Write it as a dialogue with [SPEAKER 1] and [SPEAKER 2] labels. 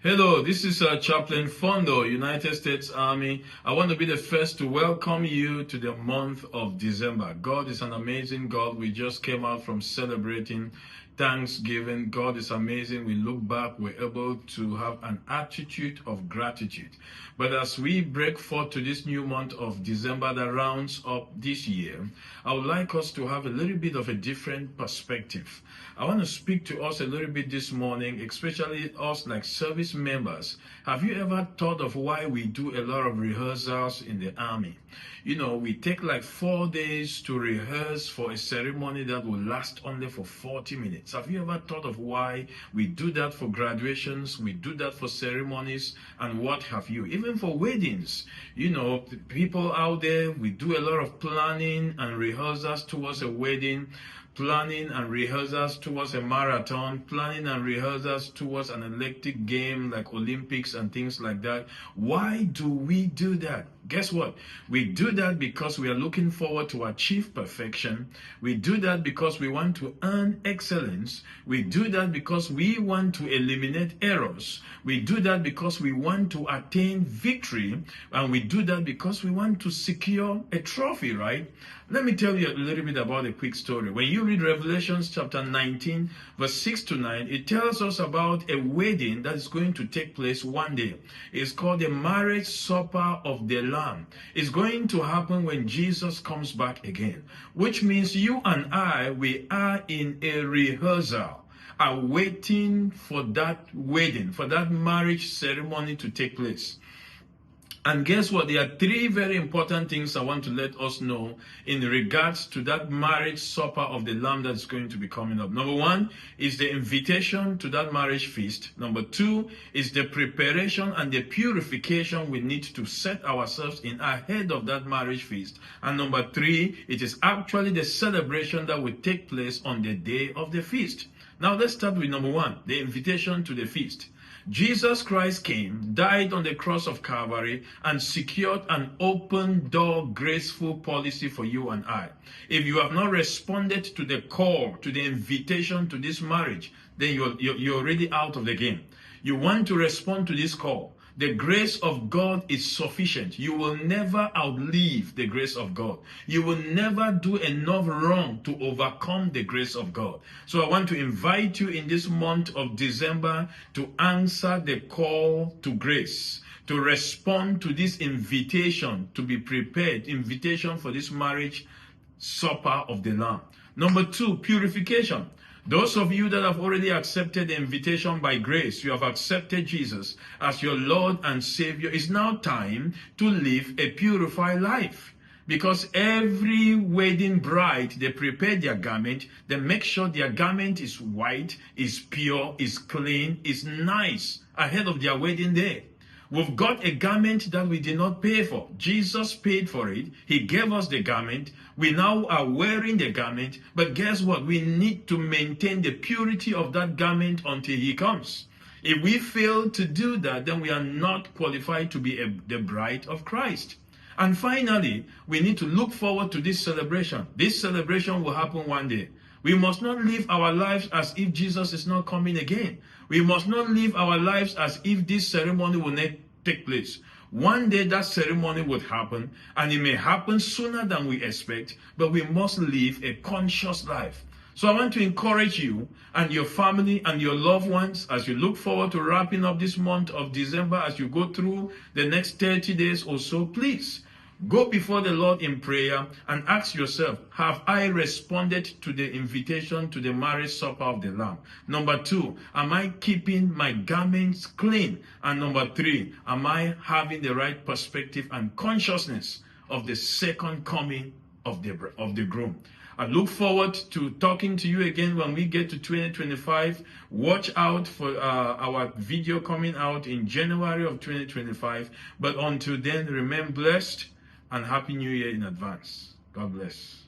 [SPEAKER 1] Hello, this is Chaplain Fundoh, United States Army. I want to be the first to welcome you to the month of December. God is an amazing God. We just came out from celebrating Thanksgiving. God is amazing. We look back, we're able to have an attitude of gratitude. But as we break forth to this new month of December that rounds up this year, I would like us to have a little bit of a different perspective. I want to speak to us a little bit this morning, especially us like service members. Have you ever thought of why we do a lot of rehearsals in the army? You know, we take like 4 days to rehearse for a ceremony that will last only for 40 minutes. Have you ever thought of why we do that for graduations, we do that for ceremonies, and what have you? Even for weddings, you know, people out there, we do a lot of planning and rehearsals towards a wedding, planning and rehearsals towards a marathon, planning and rehearsals towards an Olympic game like Olympics and things like that. Why do we do that? Guess what? We do that because we are looking forward to achieve perfection. We do that because we want to earn excellence. We do that because we want to eliminate errors. We do that because we want to attain victory. And we do that because we want to secure a trophy, right? Let me tell you a little bit about a quick story. When you read Revelations chapter 19, verse 6 to 9, it tells us about a wedding that is going to take place one day. It's called the marriage supper of the Lamb. It's going to happen when Jesus comes back again, which means you and I, we are in a rehearsal, are waiting for that wedding, for that marriage ceremony to take place. And guess what? There are 3 very important things I want to let us know in regards to that marriage supper of the Lamb that's going to be coming up. Number 1 is the invitation to that marriage feast. Number 2 is the preparation and the purification we need to set ourselves in ahead of that marriage feast. And number 3, it is actually the celebration that will take place on the day of the feast. Now let's start with number 1, the invitation to the feast. Jesus Christ came, died on the cross of Calvary, and secured an open door, graceful policy for you and I. If you have not responded to the call, to the invitation to this marriage, then you're already out of the game. You want to respond to this call. The grace of God is sufficient. You will never outlive the grace of God. You will never do enough wrong to overcome the grace of God. So I want to invite you in this month of December to answer the call to grace, to respond to this invitation, to be prepared, invitation for this marriage supper of the Lamb. Number 2, purification. Those of you that have already accepted the invitation by grace, you have accepted Jesus as your Lord and Savior, it's now time to live a purified life. Because every wedding bride, they prepare their garment, they make sure their garment is white, is pure, is clean, is nice ahead of their wedding day. We've got a garment that we did not pay for. Jesus paid for it. He gave us the garment. We now are wearing the garment. But guess what? We need to maintain the purity of that garment until He comes. If we fail to do that, then we are not qualified to be the bride of Christ. And finally, we need to look forward to this celebration. This celebration will happen one day. We must not live our lives as if Jesus is not coming again. We must not live our lives as if this ceremony will not take place. One day that ceremony would happen, and it may happen sooner than we expect, but we must live a conscious life. So I want to encourage you and your family and your loved ones as you look forward to wrapping up this month of December, as you go through the next 30 days or so, please go before the Lord in prayer and ask yourself, have I responded to the invitation to the marriage supper of the Lamb? Number 2, am I keeping my garments clean? And number 3, am I having the right perspective and consciousness of the second coming of the groom? I look forward to talking to you again when we get to 2025. Watch out for our video coming out in January of 2025. But until then, remain blessed and Happy New Year in advance. God bless.